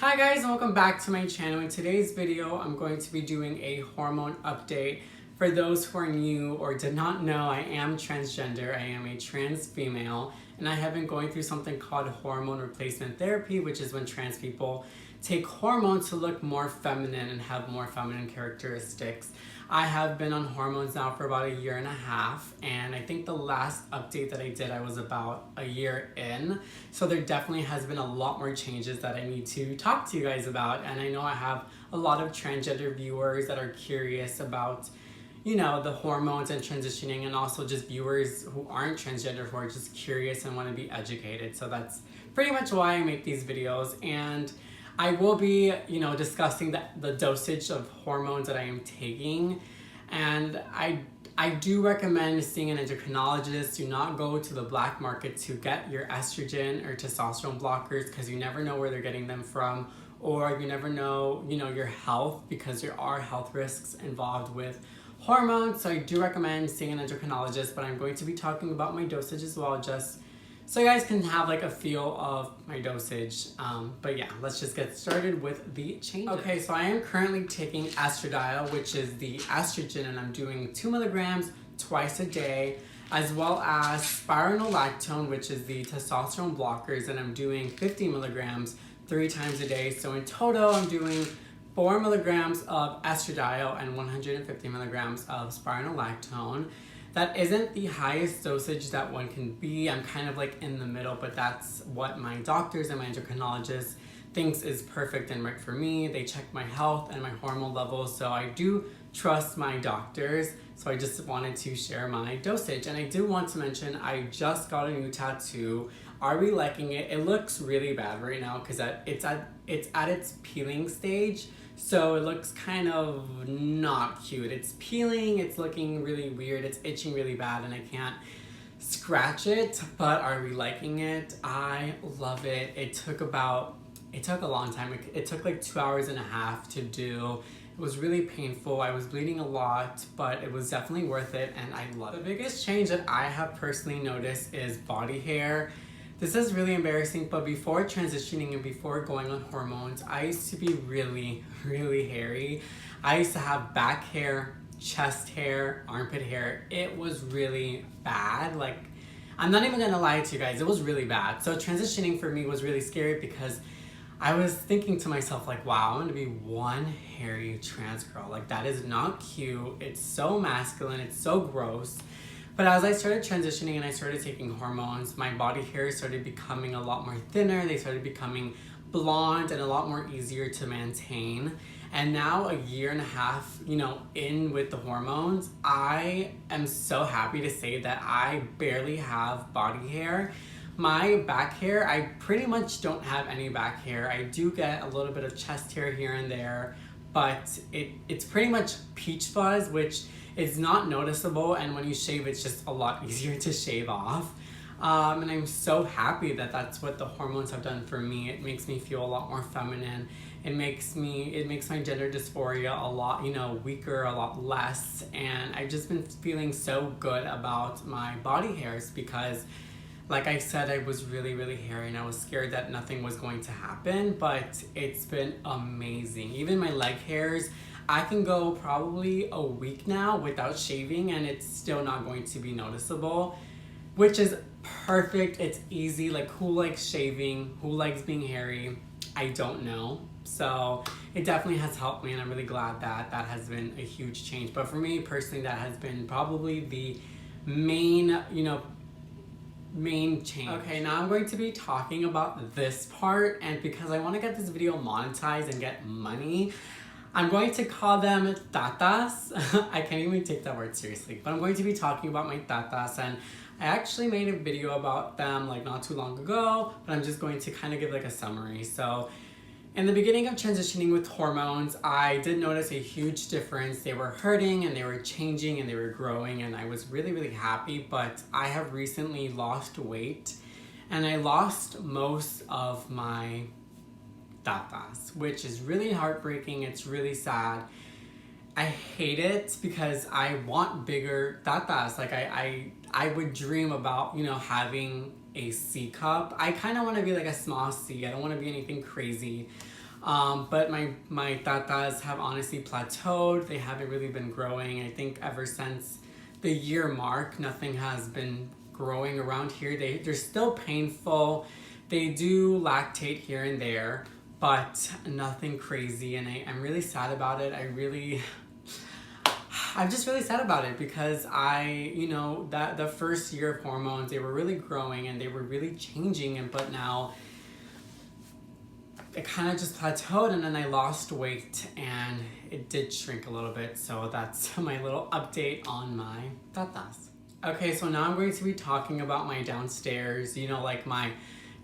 Hi guys, and welcome back to my channel. In today's video, I'm going to be doing a hormone update. For those who are new or did not know, I am transgender. I am a trans female, and I have been going through something called hormone replacement therapy, which is when trans people take hormones to look more feminine and have more feminine characteristics. I have been on hormones now for about 1.5 years, and I think the last update that I did, I was about a year in. So there definitely has been a lot more changes that I need to talk to you guys about. And I know I have a lot of transgender viewers that are curious about, you know, the hormones and transitioning, and also just viewers who aren't transgender who are just curious and want to be educated. So that's pretty much why I make these videos. And I will be, discussing the dosage of hormones that I am taking. And I do recommend seeing an endocrinologist. Do not go to the black market to get your estrogen or testosterone blockers, because you never know where they're getting them from, or you never know, your health, because there are health risks involved with hormones. So I do recommend seeing an endocrinologist, but I'm going to be talking about my dosage as well, just so you guys can have like a feel of my dosage. But yeah, let's just get started with the changes. Okay, so I am currently taking estradiol, which is the estrogen, and I'm doing 2 milligrams twice a day, as well as spironolactone, which is the testosterone blockers, and I'm doing 50 milligrams 3 times a day. So in total, I'm doing 4 milligrams of estradiol and 150 milligrams of spironolactone. That isn't the highest dosage that one can be. I'm kind of like in the middle, but that's what my doctors and my endocrinologist thinks is perfect and right for me. They check my health and my hormone levels, so I do trust my doctors. So I just wanted to share my dosage. And I do want to mention, I just got a new tattoo. Are we liking it? It looks really bad right now because it's at its peeling stage. So it looks kind of not cute. It's peeling, it's looking really weird, it's itching really bad, and I can't scratch it, but are we liking it? I love it. It took a long time. It took like 2.5 hours to do. It was really painful. I was bleeding a lot, but it was definitely worth it, and I love it. The biggest change that I have personally noticed is body hair. This is really embarrassing, but before transitioning and before going on hormones, I used to be really, really hairy. I used to have back hair, chest hair, armpit hair. It was really bad. Like, I'm not even gonna lie to you guys, it was really bad. So transitioning for me was really scary because I was thinking to myself, like, wow, I'm gonna be one hairy trans girl. Like, that is not cute. It's so masculine, it's so gross. But as I started transitioning and I started taking hormones, my body hair started becoming a lot more thinner. They started becoming blonde and a lot more easier to maintain. And now 1.5 years, in with the hormones, I am so happy to say that I barely have body hair. My back hair, I pretty much don't have any back hair. I do get a little bit of chest hair here and there, but it's pretty much peach fuzz, which is not noticeable, and when you shave, it's just a lot easier to shave off. And I'm so happy that that's what the hormones have done for me. It makes me feel a lot more feminine. It makes my gender dysphoria a lot, weaker, a lot less. And I've just been feeling so good about my body hairs because, like I said, I was really, really hairy and I was scared that nothing was going to happen, but it's been amazing. Even my leg hairs, I can go probably a week now without shaving and it's still not going to be noticeable, which is perfect. It's easy. Like, who likes shaving? Who likes being hairy? I don't know. So it definitely has helped me, and I'm really glad that that has been a huge change. But for me personally, that has been probably the main change. Okay, now I'm going to be talking about this part, and because I want to get this video monetized and get money, I'm going to call them tatas. I can't even take that word seriously, but I'm going to be talking about my tatas, and I actually made a video about them like not too long ago, but I'm just going to kind of give like a summary. So in the beginning of transitioning with hormones, I did notice a huge difference. They were hurting and they were changing and they were growing, and I was really, really happy, but I have recently lost weight and I lost most of my tatas, which is really heartbreaking. It's really sad. I hate it because I want bigger tatas. Like I would dream about, having a C cup. I kind of want to be like a small C. I don't want to be anything crazy. But my tatas have honestly plateaued. They haven't really been growing. I think ever since the year mark, nothing has been growing around here. They're still painful. They do lactate here and there, but nothing crazy. And I'm really sad about it. I'm just really sad about it because that the first year of hormones, they were really growing and they were really changing, but now it kind of just plateaued, and then I lost weight and it did shrink a little bit. So that's my little update on my tatas. Okay, so now I'm going to be talking about my downstairs, like my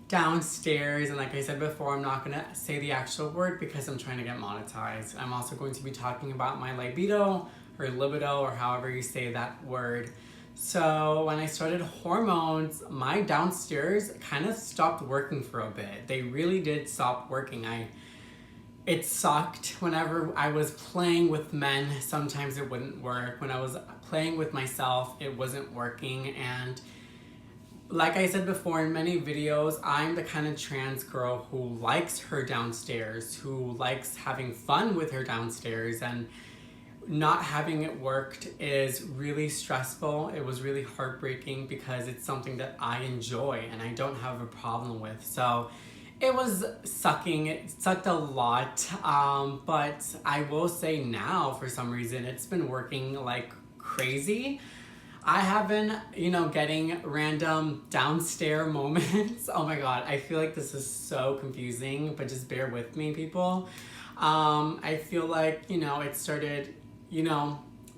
downstairs. And like I said before, I'm not going to say the actual word because I'm trying to get monetized. I'm also going to be talking about my libido or libido or however you say that word. So when I started hormones, my downstairs kind of stopped working for a bit. They really did stop working. It sucked. Whenever I was playing with men, sometimes it wouldn't work. When I was playing with myself, it wasn't working. And like I said before in many videos, I'm the kind of trans girl who likes her downstairs, who likes having fun with her downstairs, and not having it worked is really stressful. It was really heartbreaking because it's something that I enjoy and I don't have a problem with. So it was sucking. It sucked a lot. But I will say now, for some reason, it's been working like crazy. I have been, getting random downstairs moments. Oh my God, I feel like this is so confusing, but just bear with me, people. I feel like, it started,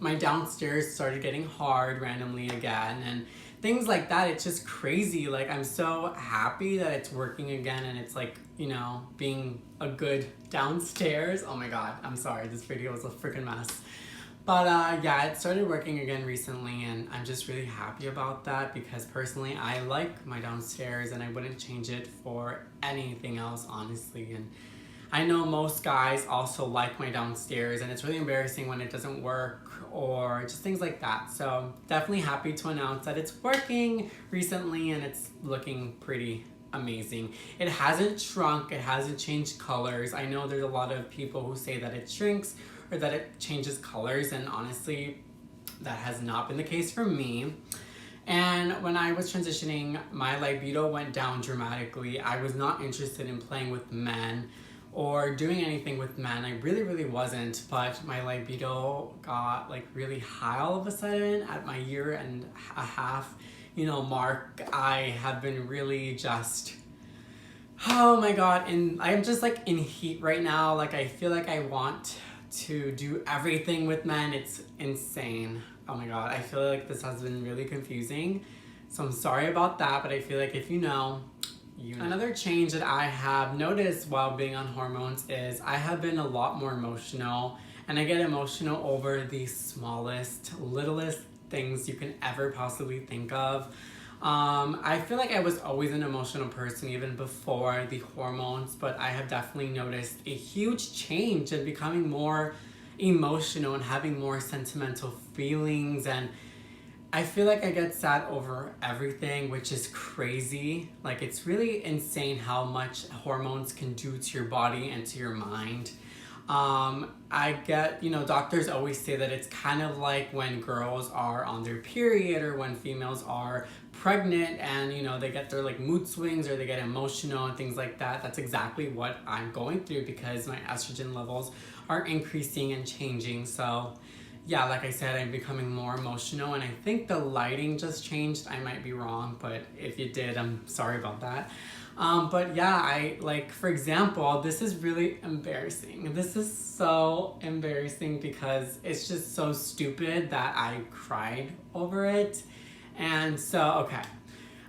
my downstairs started getting hard randomly again and things like that. It's just crazy. Like, I'm so happy that it's working again and it's like, being a good downstairs. Oh my God, I'm sorry. This video was a freaking mess. But yeah, it started working again recently and I'm just really happy about that because personally I like my downstairs and I wouldn't change it for anything else, honestly. And I know most guys also like my downstairs and it's really embarrassing when it doesn't work or just things like that. So definitely happy to announce that it's working recently and it's looking pretty amazing. It hasn't shrunk, it hasn't changed colors. I know there's a lot of people who say that it shrinks or that it changes colors, and honestly, that has not been the case for me. And when I was transitioning, my libido went down dramatically. I was not interested in playing with men or doing anything with men. I really wasn't, but my libido got like really high all of a sudden at my year and a half, mark. I have been really just, oh my God, and I'm just like in heat right now. Like, I feel like I want to do everything with men. It's insane. Oh my God, I feel like this has been really confusing. So I'm sorry about that, but I feel like if you know. Another change that I have noticed while being on hormones is I have been a lot more emotional, and I get emotional over the smallest, littlest things you can ever possibly think of. I feel like I was always an emotional person even before the hormones, but I have definitely noticed a huge change in becoming more emotional and having more sentimental feelings, and I feel like I get sad over everything, which is crazy. Like, it's really insane how much hormones can do to your body and to your mind. I get, doctors always say that it's kind of like when girls are on their period or when females are pregnant and, they get their like mood swings or they get emotional and things like that. That's exactly what I'm going through because my estrogen levels are increasing and changing. So yeah, like I said, I'm becoming more emotional, and I think the lighting just changed. I might be wrong, but if you did, I'm sorry about that. But yeah, for example, this is really embarrassing. This is so embarrassing because it's just so stupid that I cried over it. And so, okay,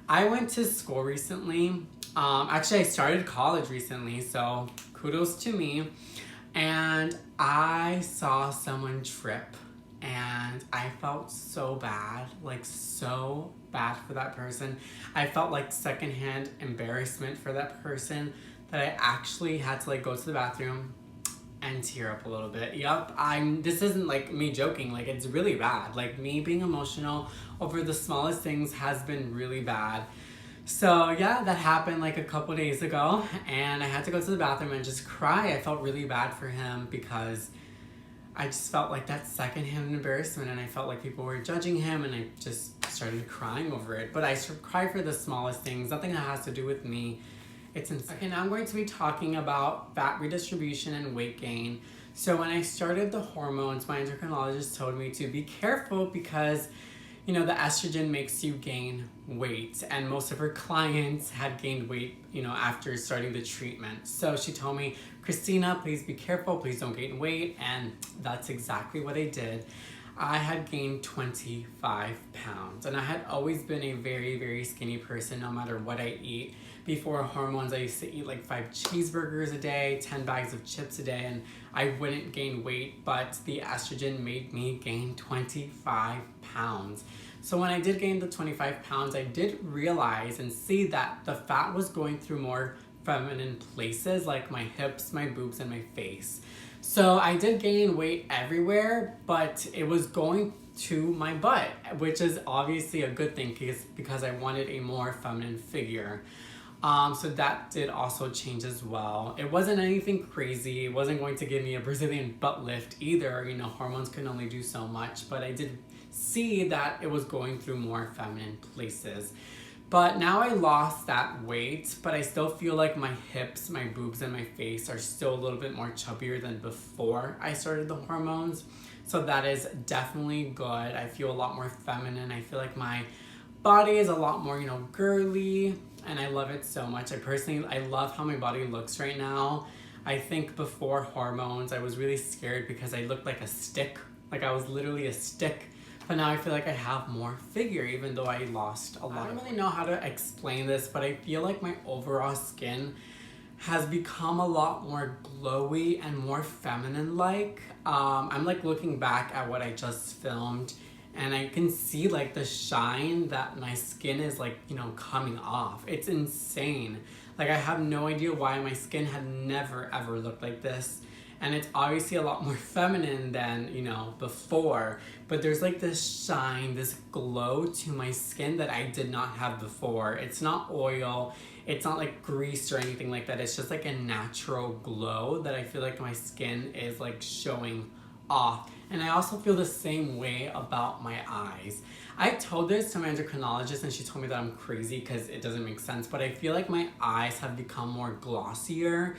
I went to school recently. Actually, I started college recently, so kudos to me. And I saw someone trip. And I felt so bad, like so bad for that person. I felt like secondhand embarrassment for that person that I actually had to like go to the bathroom and tear up a little bit. Yup, this isn't like me joking, like it's really bad. Like me being emotional over the smallest things has been really bad. So yeah, that happened like a couple days ago, and I had to go to the bathroom and just cry. I felt really bad for him because I just felt like that secondhand embarrassment, and I felt like people were judging him, and I just started crying over it. But I cry for the smallest things, nothing that has to do with me. It's insane. Okay, now I'm going to be talking about fat redistribution and weight gain. So when I started the hormones, my endocrinologist told me to be careful because, you know, the estrogen makes you gain weight, and most of her clients had gained weight, you know, after starting the treatment. So she told me, Christina, please be careful, please don't gain weight, and that's exactly what I did. I had gained 25 pounds, and I had always been a very, very skinny person no matter what I eat. Before hormones, I used to eat like 5 cheeseburgers a day, 10 bags of chips a day, and I wouldn't gain weight, but the estrogen made me gain 25 pounds. So when I did gain the 25 pounds, I did realize and see that the fat was going through more feminine places like my hips, my boobs, and my face. So I did gain weight everywhere, but it was going to my butt, which is obviously a good thing because I wanted a more feminine figure. So that did also change as well. It wasn't anything crazy. It wasn't going to give me a Brazilian butt lift either. You know, hormones can only do so much, but I did see that it was going through more feminine places. But now I lost that weight, but I still feel like my hips, my boobs, and my face are still a little bit more chubbier than before I started the hormones. So that is definitely good. I feel a lot more feminine. I feel like my body is a lot more, you know, girly, and I love it so much. I love how my body looks right now. I think before hormones, I was really scared because I looked like a stick. Like I was literally a stick. But now I feel like I have more figure, even though I lost a lot. I don't really know how to explain this, but I feel like my overall skin has become a lot more glowy and more feminine-like. I'm like looking back at what I just filmed, and I can see like the shine that my skin is like, you know, coming off. It's insane. Like I have no idea why my skin had never ever looked like this. And it's obviously a lot more feminine than, you know, before. But there's like this shine, this glow to my skin that I did not have before. It's not oil. It's not like grease or anything like that. It's just like a natural glow that I feel like my skin is like showing off. And I also feel the same way about my eyes. I told this to my endocrinologist and she told me that I'm crazy because it doesn't make sense. But I feel like my eyes have become more glossier.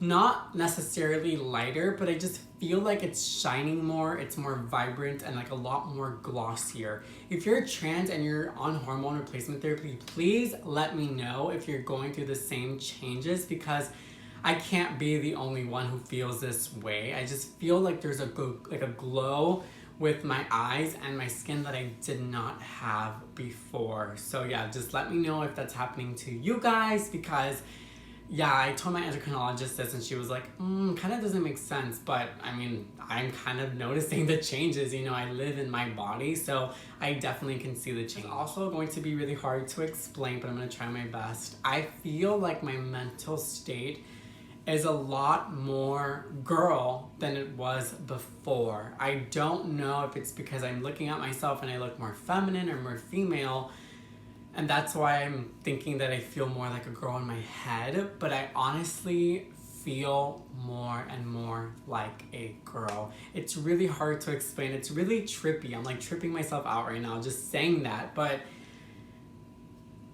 Not necessarily lighter, but I just feel like it's shining more, it's more vibrant, and like a lot more glossier. If you're trans and you're on hormone replacement therapy, please let me know if you're going through the same changes, because I can't be the only one who feels this way. I just feel like there's a glow with my eyes and my skin that I did not have before. So yeah, just let me know if that's happening to you guys, because yeah, I told my endocrinologist this and she was like, kind of doesn't make sense. But I mean, I'm kind of noticing the changes. You know, I live in my body, so I definitely can see the change. It's also going to be really hard to explain, but I'm going to try my best. I feel like my mental state is a lot more girl than it was before. I don't know if it's because I'm looking at myself and I look more feminine or more female, and that's why I'm thinking that I feel more like a girl in my head, but I honestly feel more and more like a girl. It's really hard to explain. It's really trippy. I'm like tripping myself out right now just saying that, but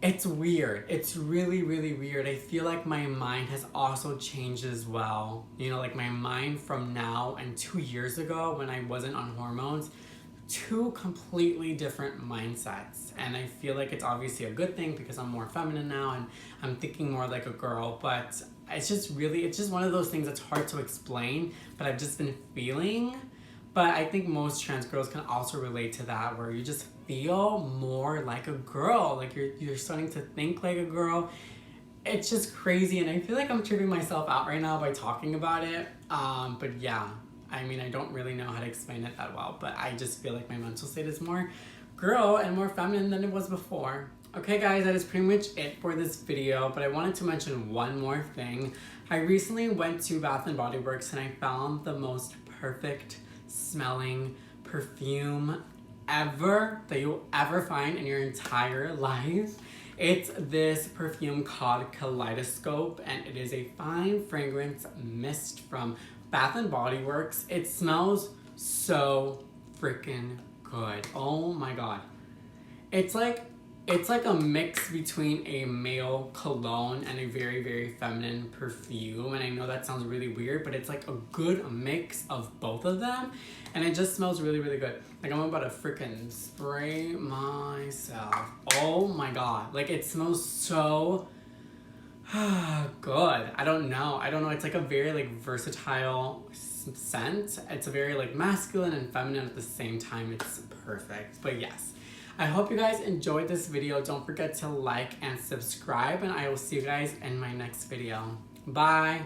it's weird. It's really, really weird. I feel like my mind has also changed as well. You know, like my mind from now and 2 years ago when I wasn't on hormones, 2 completely different mindsets. And I feel like it's obviously a good thing because I'm more feminine now and I'm thinking more like a girl, but it's just one of those things that's hard to explain, but I've just been feeling. But I think most trans girls can also relate to that, where you just feel more like a girl, like you're starting to think like a girl. It's just crazy, and I feel like I'm tripping myself out right now by talking about it. But yeah, I mean, I don't really know how to explain it that well, but I just feel like my mental state is more girl and more feminine than it was before. Okay guys, that is pretty much it for this video, but I wanted to mention one more thing. I recently went to Bath & Body Works and I found the most perfect smelling perfume ever that you'll ever find in your entire life. It's this perfume called Kaleidoscope, and it is a fine fragrance mist from Bath & Body Works. It smells so freaking good. Oh my god. It's like a mix between a male cologne and a very, very feminine perfume. And I know that sounds really weird, but it's like a good mix of both of them. And it just smells really, really good. Like I'm about to freaking spray myself. Oh my god. Like it smells so good. I don't know. It's like a very like versatile scent. It's a very like masculine and feminine at the same time. It's perfect. But yes. I hope you guys enjoyed this video. Don't forget to like and subscribe, and I will see you guys in my next video. Bye!